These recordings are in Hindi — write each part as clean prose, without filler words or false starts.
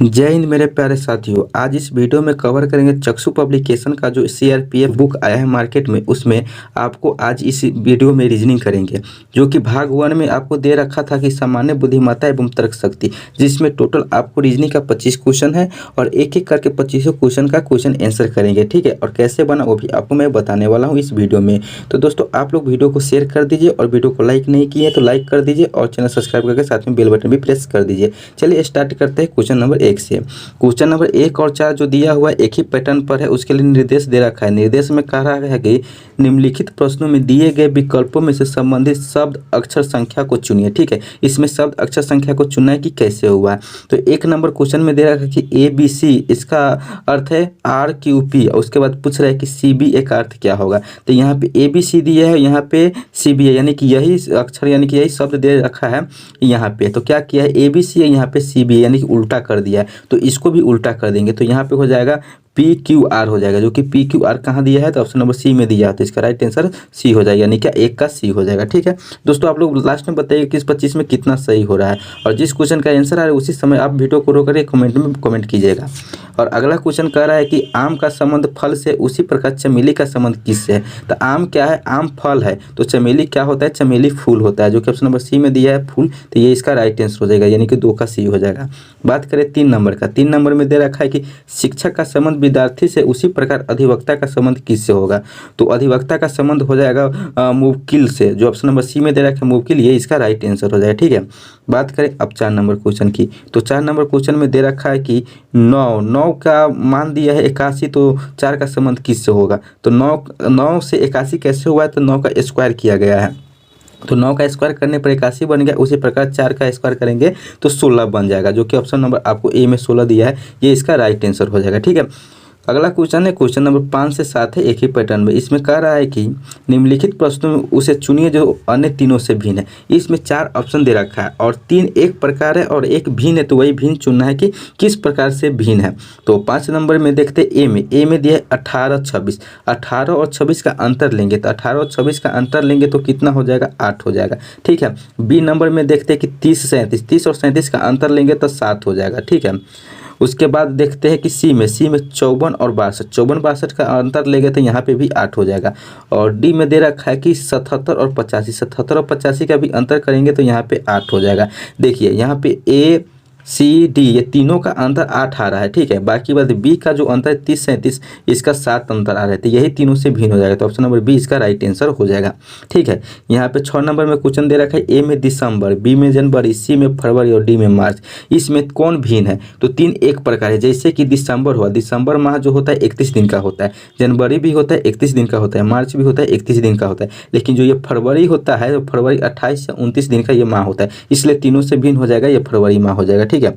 जय हिंद मेरे प्यारे साथियों। आज इस वीडियो में कवर करेंगे चक्षु पब्लिकेशन का जो सीआरपीएफ बुक आया है मार्केट में, उसमें आपको आज इस वीडियो में रीजनिंग करेंगे, जो कि भाग 1 में आपको दे रखा था कि सामान्य बुद्धिमत्ता एवं तर्क शक्ति, जिसमें टोटल आपको रीजनिंग का 25 क्वेश्चन है और एक एक करके 25 क्वेश्चन का क्वेश्चन आंसर करेंगे। ठीक है, और कैसे बना वो भी आपको मैं बताने वाला हूँ इस वीडियो में। तो दोस्तों आप लोग वीडियो को शेयर कर दीजिए और वीडियो को लाइक नहीं किए तो लाइक कर दीजिए और चैनल सब्सक्राइब करके साथ में बेल बटन भी प्रेस कर दीजिए। चलिए स्टार्ट करते हैं क्वेश्चन नंबर 1 से। क्वेश्चन नंबर 1 और 4 जो दिया हुआ है एक ही पैटर्न पर है, उसके लिए निर्देश दे रखा है। निर्देश में कह रहा है कि निम्नलिखित प्रश्नों में दिए गए विकल्पों में से संबंधित शब्द अक्षर संख्या को चुनिए। ठीक है, इसमें शब्द अक्षर संख्या को चुनना है कि कैसे हुआ है। तो 1 नंबर क्वेश्चन में दे रखा है कि ABC, इसका अर्थ है RQP, और उसके बाद पूछ रहा है कि CB का अर्थ क्या होगा। तो यहाँ पे ABC दिया है, यहाँ पे CB है, यानी कि यही अक्षर यानी कि यही शब्द दे रखा है यहाँ पे। तो क्या किया है, ABC है, यहाँ पे CB है, यानी कि उल्टा कर दिया है। तो इसको भी उल्टा कर देंगे तो यहाँ पे हो जाएगा PQR हो जाएगा, जो कि PQR कहाँ दिया है तो ऑप्शन नंबर C में दिया है। तो इसका राइट आंसर C हो जाएगा, यानी क्या 1 का C हो जाएगा। ठीक है दोस्तों, आप लोग लास्ट में बताइए कि इस 25 में कितना सही हो रहा है, और जिस क्वेश्चन का आंसर आ रहा है उसी समय आप वीडियो को रोक कर कमेंट में कमेंट कीजिएगा। और अगला क्वेश्चन कह रहा है कि आम का संबंध फल से उसी प्रकार चमेली का संबंध किससे है। तो आम क्या है, आम फल है, तो चमेली क्या होता है, चमेली फूल होता है, जो कि ऑप्शन नंबर C में दिया है फूल। तो ये इसका राइट आंसर हो जाएगा, यानी कि 2 का C हो जाएगा। बात करें 3 नंबर का। 3 नंबर में दे रखा है कि शिक्षक का संबंध विद्यार्थी से उसी प्रकार अधिवक्ता का संबंध किससे होगा। तो अधिवक्ता का संबंध हो जाएगा मुवक्किल से, जो ऑप्शन नंबर C में दे रखा है मुवक्किल, ये इसका राइट आंसर हो जाएगा। ठीक है, बात करें अब 4 नंबर क्वेश्चन की। तो 4 नंबर क्वेश्चन में दे रखा है कि 9 का मान दिया है 81, तो 4 का संबंध किससे होगा। तो 9 से 81 कैसे हुआ है, तो 9 का स्क्वायर किया गया है। तो 9 का स्क्वायर करने पर 81 बन गया, उसी प्रकार 4 का स्क्वायर करेंगे तो 16 बन जाएगा, जो कि ऑप्शन नंबर आपको A में 16 दिया है, ये इसका राइट आंसर हो जाएगा। ठीक है, अगला क्वेश्चन है क्वेश्चन नंबर 5 से 7 है, एक ही पैटर्न में। इसमें कह रहा है कि निम्नलिखित प्रश्नों में उसे चुनिए जो अन्य तीनों से भिन्न है। इसमें 4 ऑप्शन दे रखा है और 3 एक प्रकार है और एक भिन्न है, तो वही भिन्न चुनना है कि किस प्रकार से भिन्न है। तो 5 नंबर में देखते हैं A में दिया है 18 26। 18 और 26 का अंतर लेंगे, तो 18 और 26 का अंतर लेंगे तो कितना हो जाएगा, 8 हो जाएगा। ठीक है, B नंबर में देखते हैं कि 30 37। 30 और 37 का अंतर लेंगे तो 7 हो जाएगा। ठीक है, उसके बाद देखते हैं कि C में 54 और 62। 54 62 का अंतर लेंगे तो यहाँ पे भी 8 हो जाएगा। और D में दे रखा है कि 77 और 85। 77 और 85 का भी अंतर करेंगे तो यहाँ पे 8 हो जाएगा। देखिए यहाँ पे ACD ये तीनों का अंतर 8 आ रहा है। ठीक है, बाकी बात B का जो अंतर है 30 37, इसका 7 अंतर आ रहा है, तो यही तीनों से भिन्न हो जाएगा। तो ऑप्शन नंबर B इसका राइट आंसर हो जाएगा। ठीक है, यहाँ पे 6 नंबर में क्वेश्चन दे रखा है A में दिसंबर, B में जनवरी, C में फरवरी और D में मार्च। इसमें कौन भिन्न है, तो 3 एक प्रकार है। जैसे कि दिसंबर हुआ, दिसंबर माह जो होता है 31 दिन का होता है, जनवरी भी होता है 31 दिन का होता है, मार्च भी होता है 31 दिन का होता है, लेकिन जो ये फरवरी होता है तो फरवरी 28 से 29 दिन का ये माह होता है, इसलिए तीनों से भिन्न हो जाएगा, ये फरवरी माह हो जाएगा। ठीक है,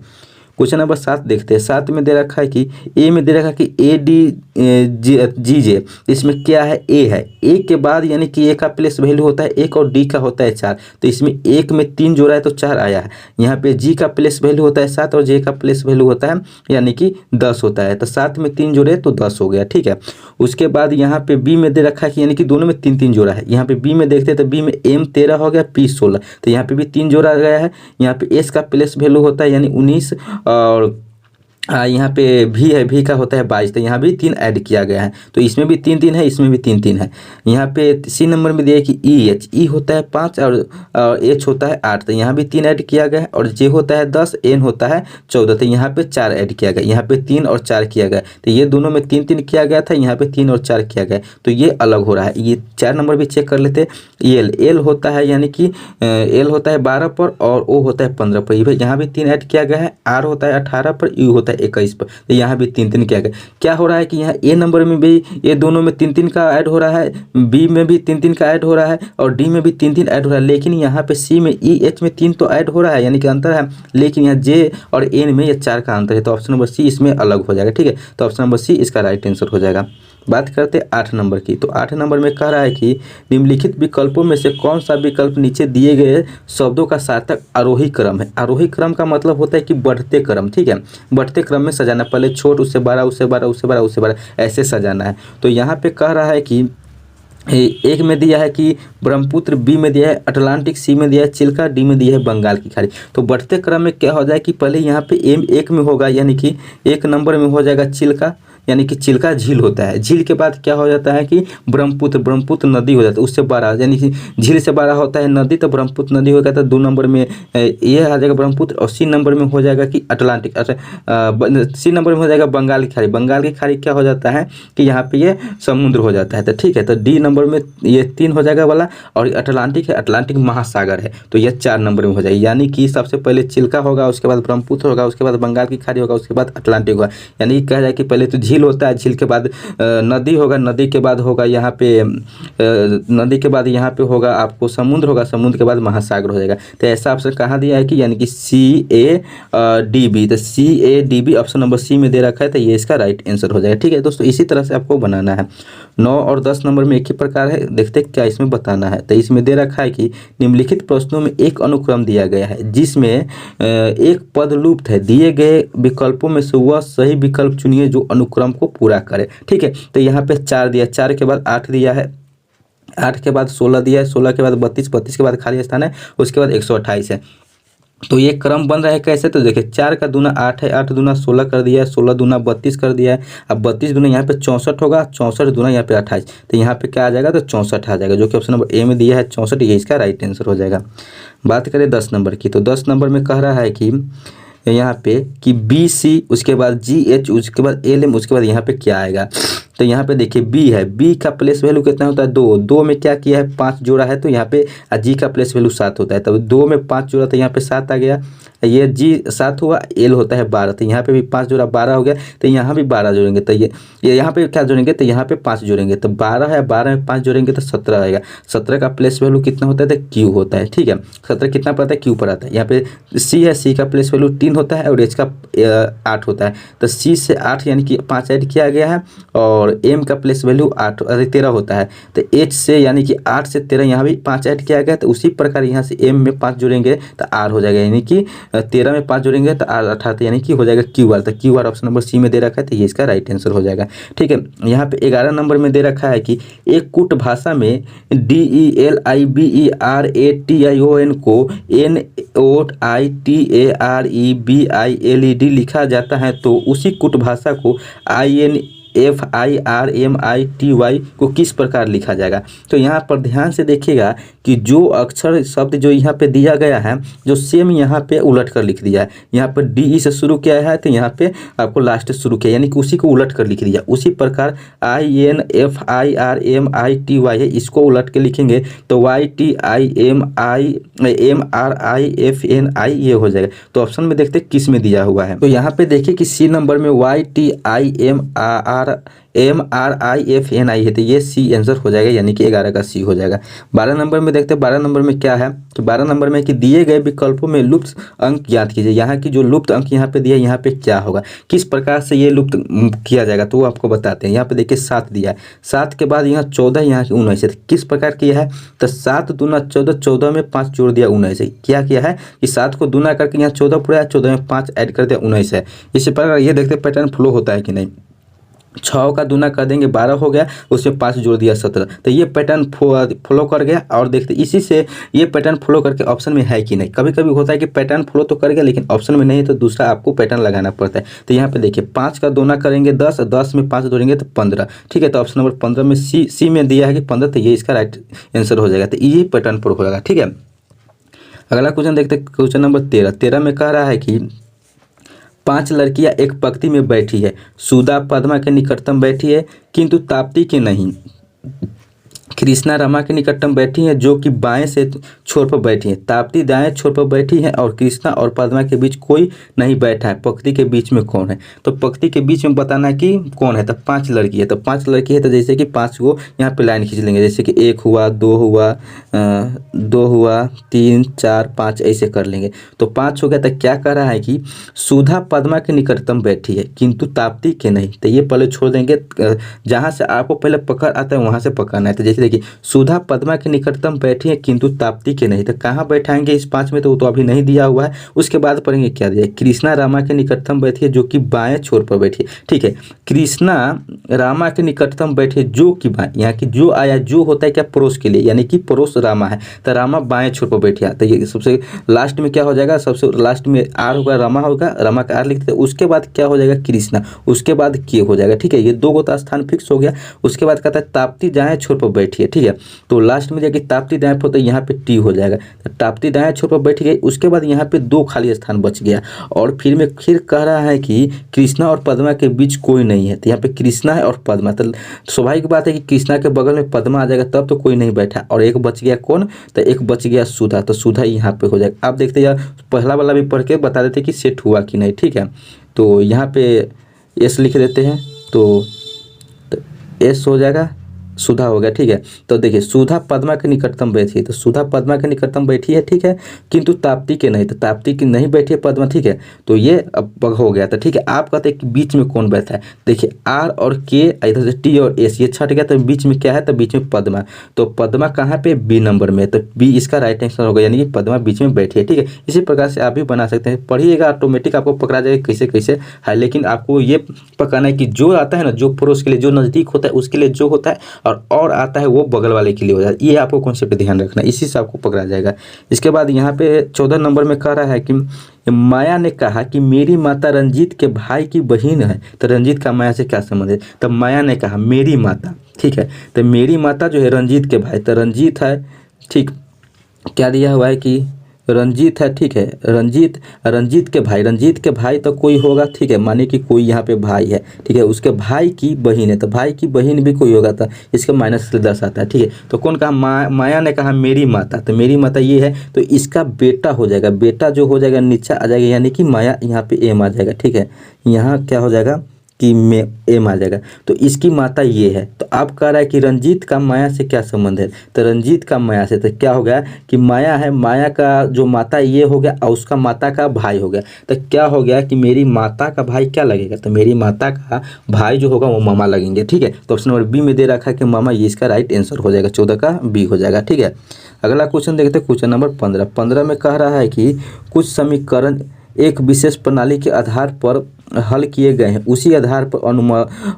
क्वेश्चन नंबर 7 देखते हैं। 7 में दे रखा है कि A में दे रखा है कि ADGJ, इसमें क्या है, A है। A के बाद यानी कि A का प्लेस वैल्यू होता है 1 और D का होता है 4, तो इसमें 1 में 3 जोड़ा है तो 4 आया है। यहाँ पे G का प्लेस वैल्यू होता है 7 और J का प्लेस वैल्यू होता है यानी कि 10 होता है, तो 7 में 3 जोड़े तो 10 हो गया। ठीक है, उसके बाद यहाँ पे B में दे रखा है कि यानी कि दोनों में 3 जोड़ा है। यहाँ पे B में देखते हैं तो B में M 13 हो गया, P 16, तो यहाँ पे भी 3 जोड़ा गया है। यहाँ पे S का प्लेस वैल्यू होता है यानी 19, और यहाँ पे भी है, भी का होता है 22, तो यहाँ भी 3 ऐड किया गया है, तो इसमें भी 3 है, इसमें भी 3 है। यहाँ पे C नंबर में दिया कि E होता है 5 और H होता है 8, तो यहाँ भी 3 ऐड किया गया है। और J होता है 10, N होता है 14, तो यहाँ पे 4 ऐड किया गया। यहाँ पे 3 और 4 किया गया, तो ये दोनों में 3 किया गया था, यहाँ पे 3 और 4 किया गया, तो ये अलग हो रहा है। ये 4 नंबर भी चेक कर लेते हैं। L होता है यानी कि L होता है 12 पर और O होता है 15 पर, यहाँ भी 3 ऐड किया गया है। R होता है 18 पर, U होता है 21 पर, तो यहाँ भी 3 किया गया। क्या हो रहा है कि यहाँ A नंबर में भी ये दोनों में 3 का ऐड हो रहा है, B में भी 3 का ऐड हो रहा है और D में भी 3 ऐड हो रहा है, लेकिन यहाँ पे C में E H में 3 तो ऐड हो रहा है यानी कि अंतर है, लेकिन यहाँ J और N में ये 4 का अंतर है, तो ऑप्शन नंबर C इसमें अलग हो जाएगा। ठीक है, तो ऑप्शन नंबर C इसका राइट आंसर हो जाएगा। बात करते हैं 8 नंबर की। तो 8 नंबर में कह रहा है कि निम्नलिखित विकल्पों में से कौन सा विकल्प नीचे दिए गए शब्दों का सार्थक आरोही क्रम है। आरोही क्रम का मतलब होता है कि बढ़ते क्रम। ठीक है, बढ़ते क्रम में सजाना, पहले छोट, उससे बड़ा, उससे बड़ा, उससे बड़ा, उससे बड़ा, ऐसे सजाना है। तो यहाँ पे कह रहा है कि एक में दिया है कि ब्रह्मपुत्र, बी में दिया है अटलांटिक, सी में दिया है चिल्का, डी में दिया है बंगाल की खाड़ी। तो बढ़ते क्रम में क्या हो जाए कि पहले यहाँ पे एम एक में होगा, यानी कि एक नंबर में हो जाएगा चिल्का, यानी कि चिल्का झील होता है। झील के बाद क्या हो जाता है कि ब्रह्मपुत्र, ब्रह्मपुत्र नदी हो जाता है, उससे बड़ा, यानी कि झील से बड़ा होता है नदी, तो ब्रह्मपुत्र नदी होगा। तो 2 नंबर में ये आ जाएगा ब्रह्मपुत्र, और सी नंबर में हो जाएगा कि अटलांटिक, सी नंबर में हो जाएगा बंगाल की खाड़ी। बंगाल की खाड़ी क्या हो जाता है कि यहाँ पे ये समुद्र हो जाता है। तो ठीक है, तो डी नंबर में ये 3 हो जाएगा वाला, और अटलांटिक है, अटलांटिक महासागर है, तो ये 4 नंबर में हो जाएगी। यानी कि सबसे पहले चिल्का होगा, उसके बाद ब्रह्मपुत्र होगा, उसके बाद बंगाल की खाड़ी होगा, उसके बाद अटलांटिक होगा। यानी कि कहा जाए कि पहले तो झील होता है, झील के बाद नदी होगा, नदी के बाद होगा यहाँ पे नदी के बाद यहाँ पे होगा आपको समुद्र होगा, समुद्र के बाद महासागर हो जाएगा। तो ऐसा ऑप्शन कहाँ दिया है कि यानी कि CADB, तो CADB ऑप्शन नंबर सी में दे रखा है, तो ये इसका राइट आंसर हो जाएगा। ठीक है दोस्तों, इसी तरह से आपको बनाना है। 9 और 10 नंबर में एक ही प्रकार है, देखते क्या इसमें बताना है। तो इसमें दे रखा है कि निम्नलिखित प्रश्नों में एक अनुक्रम दिया गया है जिसमें एक पद लुप्त है, दिए गए विकल्पों में से वह सही विकल्प चुनिए जो अनुक्रम को पूरा करे। ठीक है, तो यहाँ पे 4 दिया, 4 के बाद 8 दिया है, 8 के बाद 16 दिया है, 16 के बाद 32, 32 के बाद खाली स्थान है, उसके बाद 128 है। तो ये क्रम बन रहा है कैसे, तो देखिए 4 का दूना 8 है, 8 दूना 16 कर दिया है, 16 दूना 32 कर दिया है। अब 32 दूना यहाँ पे 64 होगा, 64 दूना यहाँ पे 28, तो यहाँ पे क्या आ जाएगा, तो 64 आ जाएगा, जो कि ऑप्शन नंबर ए में दिया है 64, ये इसका राइट आंसर हो जाएगा। बात करें 10 नंबर की, तो 10 नंबर में कह रहा है कि यहाँ पे कि BC, उसके बाद GH, उसके बाद LM, उसके बाद यहाँ पे क्या आएगा। तो यहाँ पे देखिए B है, B का प्लेस वैल्यू कितना होता है 2, 2 में क्या किया है 5 जोड़ा है, तो यहाँ पे G का प्लेस वैल्यू 7 होता है, तब 2 में 5 जोड़ा, तो यहाँ पे 7 आ गया। ये G 7 हुआ, L होता है 12, तो यहाँ पे भी 5 जोड़ा 12 हो गया, तो यहाँ भी 12 जोड़ेंगे, तो ये यहाँ पे क्या जोड़ेंगे, तो यहाँ पे 5 जोड़ेंगे, तो 12 है, 12 में 5 जोड़ेंगे तो 17 आएगा। 17 का प्लेस वैल्यू कितना होता है, तो Q होता है। ठीक है, 17 कितना पर आता है, Q पर आता है। यहाँ पे C है, C का प्लेस वैल्यू 3 होता है, और H का 8 होता है, तो C से 8 यानी कि 5 ऐड किया गया है, और M का प्लेस वैल्यू 13 होता है, तो H से यानी कि 8 से 13 यहाँ भी 5 ऐड किया गया, तो उसी प्रकार यहाँ से M में 5 जोड़ेंगे तो R हो जाएगा, यानी कि 13 में 5 जोड़ेंगे तो R 18, यानी कि हो जाएगा QR। तो QR ऑप्शन नंबर सी में दे रखा है, तो ये इसका राइट आंसर हो जाएगा। ठीक है, यहाँ पे 11 नंबर में दे रखा है कि एक कूट भाषा में DELIBERATION को NOTAREBILED लिखा जाता है, तो उसी कूट भाषा को INFIRMITY को किस प्रकार लिखा जाएगा। तो यहाँ पर ध्यान से देखिएगा कि जो अक्षर शब्द जो यहाँ पे दिया गया है, जो सेम यहाँ पे उलट कर लिख दिया है। यहाँ पर DE से शुरू किया है, तो यहाँ पे आपको लास्ट शुरू किया, यानी कि उसी को उलट कर लिख दिया। उसी प्रकार INFIRMITY है, इसको उलट के लिखेंगे तो YTIMIMRIFNI ये हो जाएगा। तो ऑप्शन में देखते किस में दिया हुआ है, तो यहाँ पे देखिए कि सी नंबर में YTIMRIFNI है, तो ये सी आंसर हो जाएगा, यानी कि 11 का सी हो जाएगा। 12 नंबर में देखते हैं, 12 नंबर में क्या है, तो 12 नंबर में कि दिए गए विकल्पों में लुप्त अंक ज्ञात कीजिए। यहाँ की जो लुप्त अंक यहाँ पे दिया है, यहाँ पे क्या होगा, किस प्रकार से ये लुप्त किया जाएगा, तो वो आपको बताते हैं। यहाँ पे देखिए 7 दिया है, 7 के बाद यहाँ 14, यहाँ 19 है, किस प्रकार किया है, तो 7 दूना 14, 14 में 5 जोड़ दिया 19 है। क्या किया है कि 7 को दूना करके यहाँ 14 पूरा, 14 में 5 ऐड कर दिया 19 है। इसी प्रकार ये देखते पैटर्न फ्लो होता है कि नहीं। 6 का दूना कर देंगे 12 हो गया, उसमें 5 जोड़ दिया 17, तो ये पैटर्न फॉलो कर गया। और देखते इसी से ये पैटर्न फॉलो करके ऑप्शन में है कि नहीं। कभी कभी होता है कि पैटर्न फॉलो तो कर गया लेकिन ऑप्शन में नहीं है, तो दूसरा आपको पैटर्न लगाना पड़ता है। तो यहाँ पे देखिए 5 का दूना करेंगे 10, 10 में 5 जोड़ेंगे तो 15। ठीक है, तो ऑप्शन नंबर 15 में सी में दिया है कि 15, तो ये इसका राइट आंसर हो जाएगा। तो ये पैटर्न फॉलो होगा। ठीक है, अगला क्वेश्चन देखते हैं, क्वेश्चन नंबर 13 में कह रहा है कि 5 लड़कियां एक पंक्ति में बैठी है, सुधा पद्मा के निकटतम बैठी है किंतु ताप्ती के नहीं, कृष्णा रमा के निकटतम बैठी है जो कि बाएं से छोर पर बैठी है, ताप्ती दाएं छोर पर बैठी है और कृष्णा और पद्मा के बीच कोई नहीं बैठा है, पंक्ति के बीच में कौन है। तो पंक्ति के बीच में बताना कि कौन है, तो 5 लड़की है, तो 5 लड़की है, तो जैसे कि 5 को यहाँ पे लाइन खींच लेंगे, जैसे कि 1 हुआ, 2 हुआ, 2 हुआ, 3 4 5 ऐसे कर लेंगे। तो 5 हो गया, तो क्या कह रहा है कि सुधा पद्मा के निकटतम बैठी है किंतु ताप्ती के नहीं, तो ये पहले छोड़ देंगे, जहाँ से आपको पहले पकड़ आता है वहाँ से पकड़ना है। तो जैसे देखिए सुधा पद्मा के निकटतम बैठी है किंतु ताप्ती के नहीं, तो कहाँ बैठाएंगे इस 5 में, तो वो तो अभी नहीं दिया हुआ है। उसके बाद पढ़ेंगे क्या दिया है, कृष्णा रामा के निकटतम बैठी है जो कि बाएं छोर पर बैठी है। ठीक है, कृष्णा रामा के निकटतम बैठे जो कि बाएं, यहाँ की जो आया जो होता है क्या पड़ोस के लिए, यानी कि पड़ोस रामा है, तो रामा बाएं छोर पर बैठिया। तो ये सबसे लास्ट में क्या हो जाएगा, सबसे लास्ट में आर होगा, रामा होगा, रामा का आर लिखते हैं। उसके बाद क्या हो जाएगा कृष्णा, उसके बाद के हो जाएगा। ठीक है, ये 2 का स्थान फिक्स हो गया। उसके बाद कहता है ताप्ती दाएं छोर पर बैठी है। ठीक है, तो लास्ट में जाके ताप्ती दाएं पर, तो यहाँ पे टी हो जाएगा, तो ताप्ती दाएं छोर पर बैठ गई। उसके बाद यहाँ पे 2 खाली स्थान बच गया, और फिर कह रहा है कि कृष्णा और पद्मा के बीच कोई नहीं है, तो यहाँ पे कृष्णा है और पद्मा, तो स्वाभाविक बात है कि कृष्णा के बगल में पद्मा आ जाएगा, तब तो कोई नहीं बैठा। और एक बच गया कौन, तो एक बच गया सुधा, तो सुधा यहाँ पे हो जाएगा। आप देखते हैं पहला वाला भी पढ़ के बता देते कि सेट हुआ कि नहीं। ठीक है, तो यहाँ पे एस लिख देते हैं, तो एस हो जाएगा, सुधा हो गया। ठीक है, तो देखिए सुधा पद्मा के निकटतम बैठी है, तो सुधा पद्मा के निकटतम बैठी है। ठीक है, किंतु ताप्ती के नहीं, तो ताप्ती की नहीं बैठी है पद्मा। ठीक है, तो ये अब हो गया। तो ठीक है, आप कहते हैं कि बीच में कौन बैठा है, देखिए आर और के, इधर से टी और एस, ये छट गया, तो बीच में क्या है, तो बीच में पद्मा। तो पद्मा कहाँ पे, बी नंबर में, तो बी इसका राइट आंसर होगा, यानी कि पद्मा बीच में बैठी है। ठीक है, इसी प्रकार से आप भी बना सकते हैं, पढ़िएगा ऑटोमेटिक आपको पकड़ा जाएगा कैसे कैसे है। लेकिन आपको ये पकाना है कि जो आता है ना, जो पड़ोस के लिए, जो नज़दीक होता है उसके लिए जो होता है, और आता है वो बगल वाले के लिए हो जाता है। ये आपको कॉन्सेप्ट ध्यान रखना है, इसी से आपको पकड़ा जाएगा। इसके बाद यहाँ पे 14 नंबर में कह रहा है कि माया ने कहा कि मेरी माता रंजीत के भाई की बहन है, तो रंजीत का माया से क्या संबंध है, तब माया ने कहा मेरी माता। ठीक है, तो मेरी माता जो है रंजीत के भाई, तो रंजीत है। ठीक, क्या दिया हुआ है कि रंजीत है। ठीक है, रंजीत के भाई तो कोई होगा। ठीक है, माने कि कोई यहाँ पे भाई है। ठीक है, उसके भाई की बहन है, तो भाई की बहन भी कोई होगा, था इसका माइनस से दर्शाता है। ठीक है, तो कौन कहा, माया ने कहा मेरी माता, तो मेरी माता ये है, तो इसका बेटा हो जाएगा, बेटा जो हो जाएगा नीचे आ जाएगा, यानी कि माया यहाँ पे एम आ जाएगा। ठीक है, यहाँ क्या हो जाएगा कि में एम आ जाएगा, तो इसकी माता ये है। तो आप कह रहा है कि रंजीत का माया से क्या संबंध है, तो रंजीत का माया से तो क्या हो गया कि माया है, माया का जो माता ये हो गया, और उसका माता का भाई हो गया। तो क्या हो गया कि मेरी माता का भाई क्या लगेगा, तो मेरी माता का भाई जो होगा वो मामा लगेंगे। ठीक है, तो ऑप्शन नंबर बी में दे रखा है कि मामा, ये इसका राइट आंसर हो जाएगा, 14 का बी हो जाएगा। ठीक है, अगला क्वेश्चन देखते हैं, क्वेश्चन नंबर 15 में कह रहा है कि कुछ समीकरण एक विशेष प्रणाली के आधार पर हल किए गए हैं, उसी आधार पर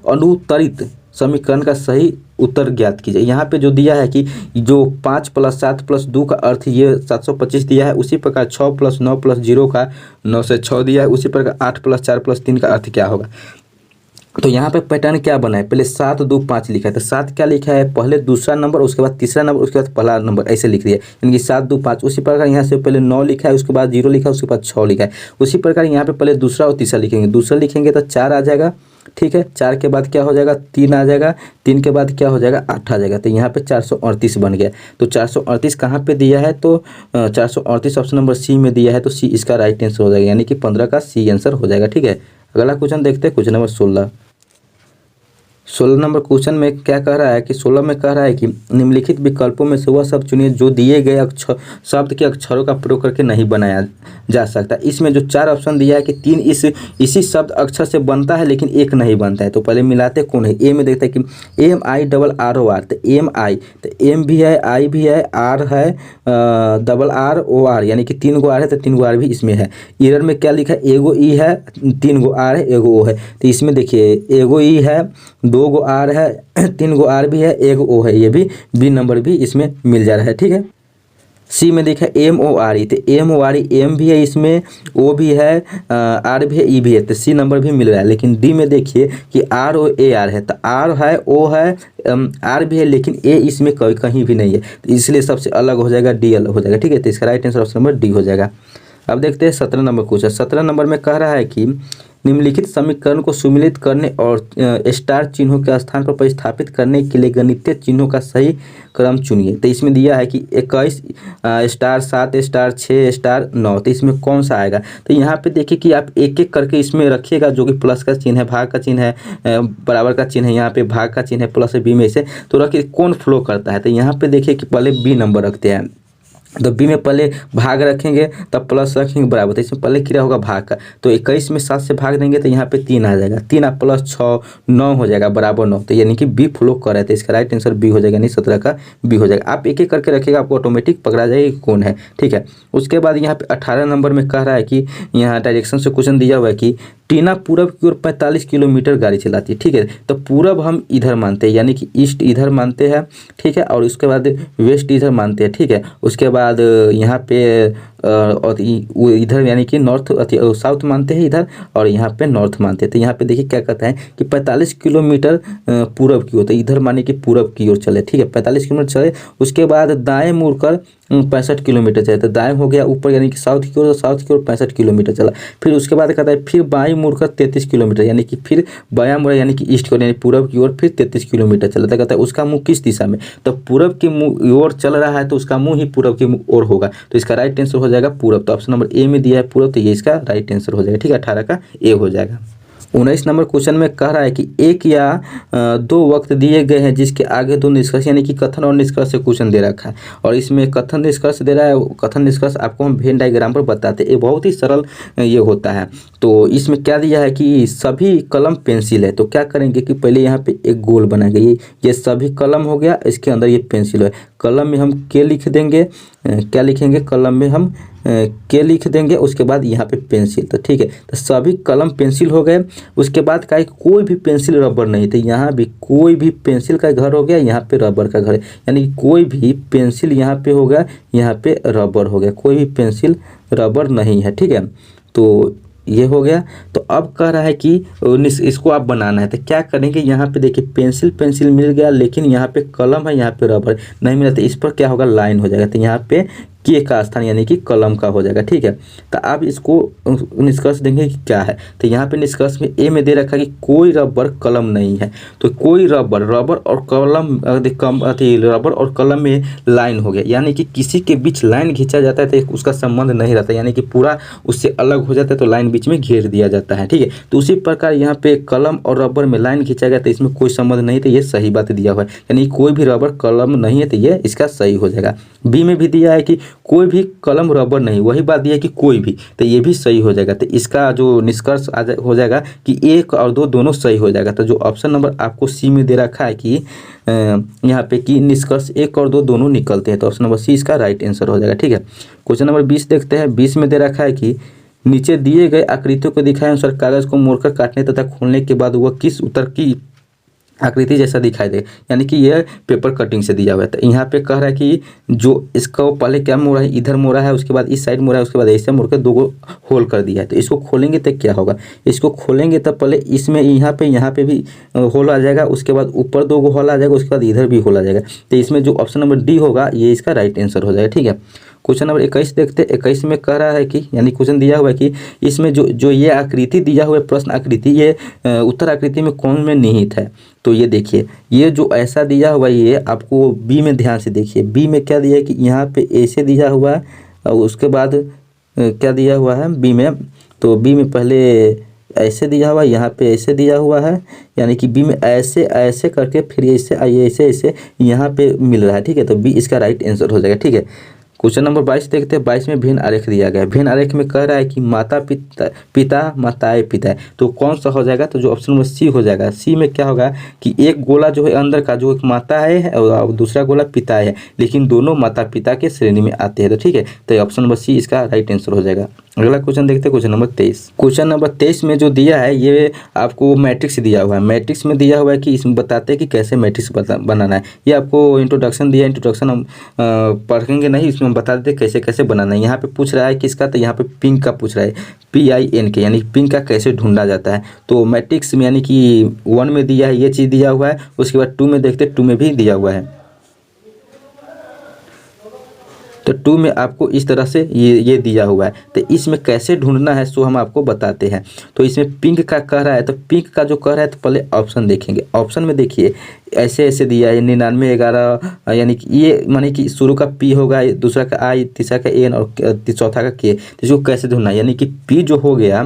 अनुत्तरित समीकरण का सही उत्तर ज्ञात कीजिए। यहाँ पे जो दिया है कि जो 5 + 7 + 2 का अर्थ ये 725 दिया है, उसी प्रकार 6 + 9 + 0 का 9 से 6 दिया है, उसी प्रकार 8 + 4 + 3 का अर्थ क्या होगा। तो यहाँ पे पैटर्न क्या बना है, पहले 7 2 5 लिखा है, तो 7 क्या लिखा है, पहले दूसरा नंबर, उसके बाद तीसरा नंबर, उसके बाद पहला नंबर, ऐसे लिख दिया, यानी कि 7 2 5। उसी प्रकार यहाँ से पहले 9 लिखा है, उसके बाद 0 लिखा है, उसके बाद 6 लिखा है। उसी प्रकार यहाँ पे पहले दूसरा और तीसरा लिखेंगे, दूसरा लिखेंगे तो 4 आ जाएगा। ठीक है, 4 के बाद क्या हो जाएगा, 3 आ जाएगा, 3 के बाद क्या हो जाएगा, 8 आ जाएगा। तो यहाँ पे 438 बन गया। तो 438 कहाँ पे दिया है, तो 438 ऑप्शन नंबर सी में दिया है, तो सी इसका राइट आंसर हो जाएगा, यानी कि 15 का सी आंसर हो जाएगा। ठीक है, अगला क्वेश्चन देखते हैं, क्वेश्चन नंबर 16 नंबर क्वेश्चन में क्या कह रहा है कि 16 में कह रहा है कि निम्नलिखित विकल्पों में से वह शब्द चुनिए जो दिए गए शब्द के अक्षरों का प्रयोग करके नहीं बनाया जा सकता। इसमें जो 4 ऑप्शन दिया है कि 3 इसी शब्द अक्षर से बनता है लेकिन एक नहीं बनता है, तो पहले मिलाते कौन है। ए में देखते हैं कि MIRROR, तो MI, तो M भी है, I भी है, R है, RROR, यानी कि 3 गो आर है, तो 3 गो आर भी इसमें है। एरर में क्या लिखा है, एगो ई है, 3 गो आर है, एगो ओ है। तो इसमें देखिए एगो ई है, 2 गो आर है, 3 गो आर भी है, 1 ओ है, ये भी बी नंबर भी इसमें मिल जा रहा है। ठीक है, सी में देखा MORE, तो MORE एम भी है, इसमें ओ भी है, आर भी है, ई भी है, तो सी नंबर भी मिल रहा है। लेकिन डी में देखिए कि ROAR है, तो आर है, ओ है, आर भी है, लेकिन ए इसमें कहीं भी नहीं है, तो इसलिए सबसे अलग हो जाएगा, डी अलग हो जाएगा। ठीक है, तो इसका right answer option number D हो जाएगा। अब देखते हैं 17 नंबर क्वेश्चन। 17 नंबर में कह रहा है कि निम्नलिखित समीकरण को सुमेलित करने और स्टार चिन्हों के स्थान पर प्रतिस्थापित करने के लिए गणितीय चिन्हों का सही क्रम चुनिए। तो इसमें दिया है कि 21 स्टार 7 स्टार 6 स्टार 9, तो इसमें कौन सा आएगा। तो यहाँ पे देखिए कि आप एक एक करके इसमें रखिएगा, जो कि प्लस का चिन्ह है, भाग का चिन्ह है, बराबर का चिन्ह है, यहाँ पे भाग का चिन्ह है, प्लस बी में से तो रखिए कौन फ्लो करता है। तो यहाँ पे देखिए कि पहले बी नंबर रखते हैं, तो बी में पहले भाग रखेंगे तब प्लस रखेंगे बराबर, तो इसमें पहले क्रिया होगा भाग का। तो 21 में 7 से भाग देंगे तो यहाँ पे 3 आ जाएगा, 3 आप प्लस 6 9 हो जाएगा बराबर 9। तो यानी कि बी फ्लो कर रहा है, तो इसका राइट आंसर बी हो जाएगा, यानी 17 का बी हो जाएगा। आप एक एक करके रखिएगा, आपको ऑटोमेटिक पकड़ा जाएगा कि कौन है, ठीक है। उसके बाद यहाँ पे 18 नंबर में कह रहा है कि यहाँ डायरेक्शन से क्वेश्चन दिया हुआ है कि टीना पूरब की ओर 45 किलोमीटर गाड़ी चलाती है, ठीक है। तो पूरब हम इधर मानते हैं, यानी कि ईस्ट इधर मानते हैं, ठीक है। और उसके बाद वेस्ट इधर मानते हैं, ठीक है। उसके बाद यहाँ पे और इधर यानी कि नॉर्थ साउथ मानते हैं इधर, और यहाँ पे नॉर्थ मानते हैं। तो यहाँ पे देखिए क्या कहता है कि 45 किलोमीटर पूरब की ओर, तो इधर माने कि पूरब की ओर चले, ठीक है। 45 किलोमीटर चले, उसके बाद दाएं मुड़कर 65 किलोमीटर चले, तो दाएं हो गया ऊपर यानी कि साउथ की ओर, तो साउथ की ओर 65 किलोमीटर चला। फिर उसके बाद कहता है फिर बाएं मुड़कर 33 किलोमीटर, यानी कि फिर बायां मुड़ा यानी कि ईस्ट की ओर यानी पूरब की ओर फिर 33 किलोमीटर चला। तो कहता है उसका मुंह किस दिशा में, तो पूरब की ओर चल रहा है, तो उसका मुंह ही पूरब की ओर होगा। तो इसका राइट आंसर हो जाएगा पूरब। तो ऑप्शन नंबर ए में दिया है पूरब, तो ये इसका राइट आंसर हो जाएगा, ठीक है। 18 का ए हो जाएगा। 19 नंबर क्वेश्चन में कह रहा है कि एक या दो वक्त दिए गए हैं जिसके आगे दो निष्कर्ष, यानी कि कथन और निष्कर्ष से क्वेश्चन दे रखा है, और इसमें कथन निष्कर्ष दे रहा है। कथन निष्कर्ष आपको हम वेन डायग्राम पर बताते हैं, ये बहुत ही सरल ये होता है। तो इसमें क्या दिया है कि सभी कलम पेंसिल है, तो क्या करेंगे कि पहले यहाँ पे एक गोल बनाएंगे, ये सभी कलम हो गया, इसके अंदर ये पेंसिल है। कलम में हम के लिख देंगे, क्या लिखेंगे, कलम में हम के लिख देंगे, उसके बाद यहाँ पे पेंसिल, तो ठीक है। तो सभी कलम पेंसिल हो गए। उसके बाद का कोई भी पेंसिल रबर नहीं, तो यहाँ भी कोई भी पेंसिल का घर हो गया, यहाँ पे रबर का घर है, यानी कि कोई भी पेंसिल यहाँ पे हो गया, यहाँ पे रबर हो गया, कोई भी पेंसिल रबर नहीं है, ठीक है। तो ये हो गया। तो अब कह रहा है कि इसको आप बनाना है, तो क्या करेंगे, यहाँ पे देखिए पेंसिल पेंसिल मिल गया, लेकिन यहाँ पे कलम है, यहाँ पे रबर नहीं मिला, तो इस पर क्या होगा, लाइन हो जाएगा। तो यहाँ पे के का स्थान यानी कि कलम का हो जाएगा, ठीक है। तो आप इसको निष्कर्ष देंगे कि क्या है, तो यहाँ पे निष्कर्ष में ए में दे रखा है कि कोई रबर कलम नहीं है। तो कोई रबर और कलम रबर और कलम में लाइन हो गया, यानी कि किसी के बीच लाइन खींचा जाता है तो उसका संबंध नहीं रहता, यानी कि पूरा उससे अलग हो जाता है, तो लाइन बीच में घेर दिया जाता है, ठीक है। तो उसी प्रकार यहाँ पे कलम और रबर में लाइन खींचा गया, तो इसमें कोई संबंध नहीं, तो ये सही बात दिया हुआ है, यानी कोई भी रबर कलम नहीं है, तो ये इसका सही हो जाएगा। बी में भी दिया है कि कोई भी कलम रबर नहीं, वही बात दिया है कि कोई भी, तो ये भी सही हो जाएगा। तो इसका जो निष्कर्ष हो जाएगा कि एक और दो दोनों सही हो जाएगा। तो जो ऑप्शन नंबर आपको सी में दे रखा है कि यहाँ पे कि निष्कर्ष एक और दो दोनों निकलते हैं, तो ऑप्शन नंबर सी इसका राइट आंसर हो जाएगा, ठीक है। क्वेश्चन नंबर 20 देखते हैं। 20 में दे रखा है कि नीचे दिए गए आकृतियों को दिखाए अनुसार कागज को मोड़कर काटने तथा खोलने के बाद वह किस उत्तर की आकृति जैसा दिखाई दे, यानी कि यह पेपर कटिंग से दिया हुआ है। तो यहाँ पे कह रहा है कि जो इसका पहले क्या मोड़ा है, इधर मोड़ा है, उसके बाद इस साइड मोड़ा है, उसके बाद ऐसे मोड़ कर दो होल कर दिया है। तो इसको खोलेंगे तो क्या होगा, इसको खोलेंगे तो पहले इसमें यहाँ पे भी होल आ जाएगा, उसके बाद ऊपर दो होल आ जाएगा, उसके बाद इधर भी होल आ जाएगा। तो इसमें जो ऑप्शन नंबर डी होगा ये इसका राइट आंसर हो जाएगा, ठीक है। क्वेश्चन नंबर 21 देखते हैं। 21 में कह रहा है कि यानी क्वेश्चन दिया हुआ है कि इसमें जो ये आकृति दिया हुआ है, प्रश्न आकृति, ये उत्तर आकृति में कौन में निहित है। तो ये देखिए, ये जो ऐसा दिया हुआ है, ये आपको बी में ध्यान से देखिए। बी में क्या दिया है कि यहाँ पे ऐसे दिया हुआ है, और उसके बाद क्या दिया हुआ है बी में, तो बी में पहले ऐसे दिया हुआ है, यहाँ पे ऐसे दिया हुआ है, यानी कि बी में ऐसे ऐसे करके फिर ऐसे ऐसे ऐसे यहाँ पे मिल रहा है, ठीक है। तो बी इसका राइट आंसर हो जाएगा, ठीक है। क्वेश्चन नंबर 22 देखते हैं। 22 में भेन आरेख दिया गया है। भेन आरेख में कह रहा है कि माता पिता माताएं पिता, तो कौन सा हो जाएगा, तो जो ऑप्शन नंबर सी हो जाएगा। सी में क्या होगा कि एक गोला जो है अंदर का, जो एक माता है और दूसरा गोला पिता है, लेकिन दोनों माता पिता के श्रेणी में आते हैं, तो ठीक है। तो ऑप्शन नंबर सी इसका राइट आंसर हो जाएगा। अगला क्वेश्चन देखते हैं, क्वेश्चन नंबर 23। क्वेश्चन नंबर 23 में जो दिया है ये आपको मैट्रिक्स दिया हुआ है। मैट्रिक्स में दिया हुआ है कि इसमें बताते हैं कि कैसे मैट्रिक्स बनाना है। ये आपको इंट्रोडक्शन दिया है, इंट्रोडक्शन हम पढ़ेंगे नहीं, इसमें हम बता देते कैसे कैसे बनाना है। यहाँ पे पूछ रहा है किसका, तो यहाँ पे पिंक का पूछ रहा है, PIN के, यानी पिंक का कैसे ढूंढा जाता है। तो मैट्रिक्स में यानी कि 1 में दिया है, ये चीज़ दिया हुआ है। उसके बाद 2 में देखते, 2 में भी दिया हुआ है। तो 2 में आपको इस तरह से ये दिया हुआ है। तो इसमें कैसे ढूंढना है सो हम आपको बताते हैं। तो इसमें पिंक का कह रहा है, तो पिंक का जो कह रहा है तो पहले ऑप्शन देखेंगे। ऑप्शन में देखिए ऐसे ऐसे दिया है 99 11, यानी कि ये माने कि शुरू का P होगा, दूसरा का I, तीसरा का N और चौथा का K। तो इसको कैसे ढूंढना है, यानी कि P जो हो गया,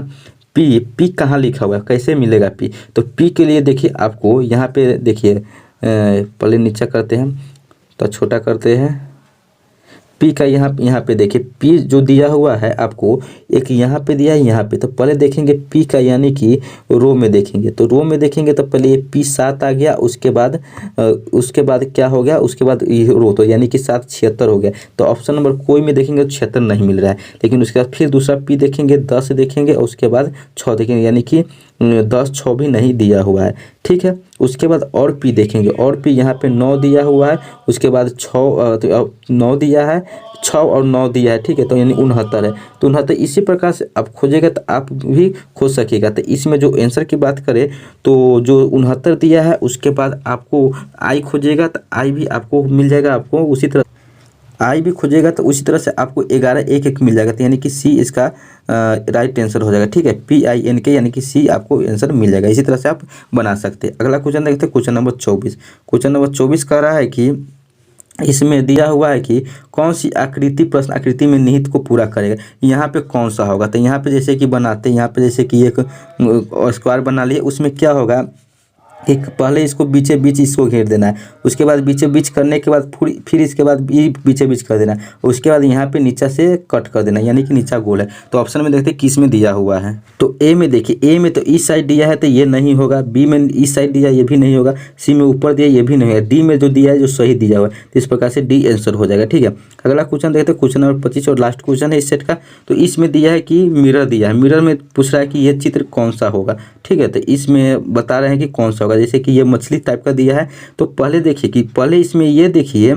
P कहाँ लिखा हुआ है, कैसे मिलेगा P। तो P के लिए देखिए आपको यहाँ पे देखिए, पहले नीचे करते हैं तो छोटा करते हैं, पी का यहाँ पे देखिए, पी जो दिया हुआ है आपको, एक यहाँ पे दिया है, यहाँ पे। तो पहले देखेंगे पी का, यानी कि रो में देखेंगे। तो रो में देखेंगे तो पहले ये P7 आ गया, उसके बाद क्या हो गया, उसके बाद ये रो, तो यानी कि 7 76 हो गया। तो ऑप्शन नंबर कोई में देखेंगे तो 76 नहीं मिल रहा है। लेकिन उसके बाद फिर दूसरा पी देखेंगे, 10 देखेंगे, उसके बाद 6 देखेंगे, यानी कि 10 6 भी नहीं दिया हुआ है, ठीक है। उसके बाद और पी देखेंगे, और पी यहाँ पे 9 दिया हुआ है, उसके बाद 9 दिया है, 6 और 9 दिया है, ठीक है। तो यानी 69 है। तो 69 इसी प्रकार से आप खोजेगा तो आप भी खोज सकेगा। तो इसमें जो आंसर की बात करें तो जो 69 दिया है, उसके बाद आपको आई खोजेगा तो आई भी आपको मिल जाएगा। आपको उसी तरह आई भी खोजेगा तो उसी तरह से आपको 11 1 1 मिल जाएगा। तो यानी कि सी इसका राइट आंसर हो जाएगा, ठीक है। PINK यानी कि सी आपको आंसर मिल जाएगा। इसी तरह से आप बना सकते हैं। अगला क्वेश्चन देखते हैं, क्वेश्चन नंबर 24। क्वेश्चन नंबर 24 कह रहा है कि इसमें दिया हुआ है कि कौन सी आकृति प्रश्न आकृति में निहित को पूरा करेगा। यहाँ पे कौन सा होगा, तो यहाँ पे जैसे कि बनाते हैं, यहाँ पे जैसे कि एक स्क्वायर बना लिए, उसमें क्या होगा, एक पहले इसको बीचे बीच इसको घेर देना है, उसके बाद बीचे बीच करने के बाद फिर इसके बाद बीचे बीच कर देना है, उसके बाद यहाँ पे नीचे से कट कर देना है, यानी कि नीचा गोल है। तो ऑप्शन में देखते हैं किस में दिया हुआ है। तो ए में देखिए, ए में तो इस साइड दिया है तो ये नहीं होगा, बी में इस साइड दिया ये भी नहीं होगा, सी में ऊपर दिया ये भी नहीं होगा, डी में जो दिया है जो सही दिया हुआ है, तो इस प्रकार से डी आंसर हो जाएगा, ठीक है। अगला क्वेश्चन देखते हैं, क्वेश्चन नंबर 25 और लास्ट क्वेश्चन है इस सेट का। तो इसमें दिया है कि मिरर दिया है, मिरर में पूछ रहा है कि ये चित्र कौन सा होगा, ठीक है। तो इसमें बता रहे हैं कि कौन सा होगा, जैसे कि ये मछली टाइप का दिया है। तो पहले देखिए कि पहले इसमें ये देखिए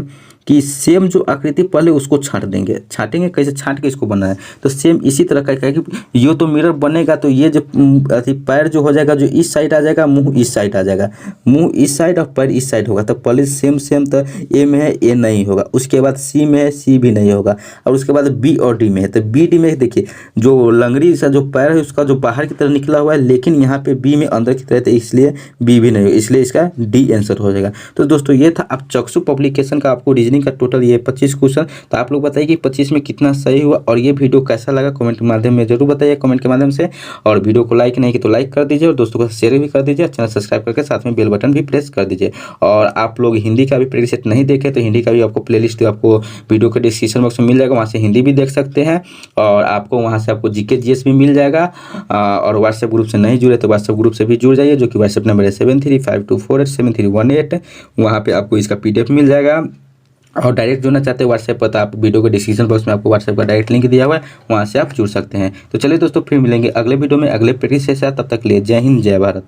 कि सेम जो आकृति पहले उसको छाटेंगे कैसे छाट के इसको बनाना है। तो सेम इसी तरह का है कि ये तो मिरर बनेगा, तो ये जो पैर जो हो जाएगा, जो इस साइड आ जाएगा, मुंह इस साइड आ जाएगा, मुंह इस साइड और पैर इस साइड होगा। तो पहले सेम तो ए में है, ए नहीं होगा, उसके बाद सी में है, सी भी नहीं होगा, और उसके बाद बी और डी में है। तो बी डी में देखिए जो लंगड़ी सा जो पैर है उसका जो बाहर की तरफ निकला हुआ है, लेकिन यहाँ पे बी में अंदर की तरह, तो इसलिए बी भी नहीं होगा, इसलिए इसका डी आंसर हो जाएगा। तो दोस्तों ये था अब चक्षु पब्लिकेशन का आपको रीजनिंग का टोटल ये 25 क्वेश्चन। तो आप लोग बताइए कि 25 में कितना सही हुआ, और ये वीडियो कैसा लगा कमेंट के माध्यम में जरूर बताइए, कमेंट के माध्यम से। और वीडियो को लाइक नहीं किया तो लाइक कर दीजिए, और दोस्तों को शेयर भी कर दीजिए, चैनल सब्सक्राइब करके साथ में बेल बटन भी प्रेस कर दीजिए। और आप लोग हिंदी का भी प्रैक्टिस सेट नहीं देखे तो हिंदी का भी आपको प्लेलिस्ट आपको वीडियो के डिस्क्रिप्शन बॉक्स में मिल जाएगा, वहाँ से हिंदी भी देख सकते हैं। और आपको वहाँ से आपको GK GS भी मिल जाएगा। और व्हाट्सएप ग्रुप से नहीं जुड़े तो व्हाट्सएप ग्रुप से भी जुड़ जाइए, जो कि व्हाट्सएप नंबर है 7352487318। वहाँ पे आपको इसका PDF मिल जाएगा। और डायरेक्ट जुड़ना चाहते हैं व्हाट्सएप पर तो आप वीडियो के डिस्क्रिप्शन बॉक्स में आपको व्हाट्सएप का डायरेक्ट लिंक दिया हुआ है, वहाँ से आप जुड़ सकते हैं। तो चलिए दोस्तों, फिर मिलेंगे अगले वीडियो में अगले प्रैक्टिस से साथ। तब तक के लिए जय हिंद, जय भारत।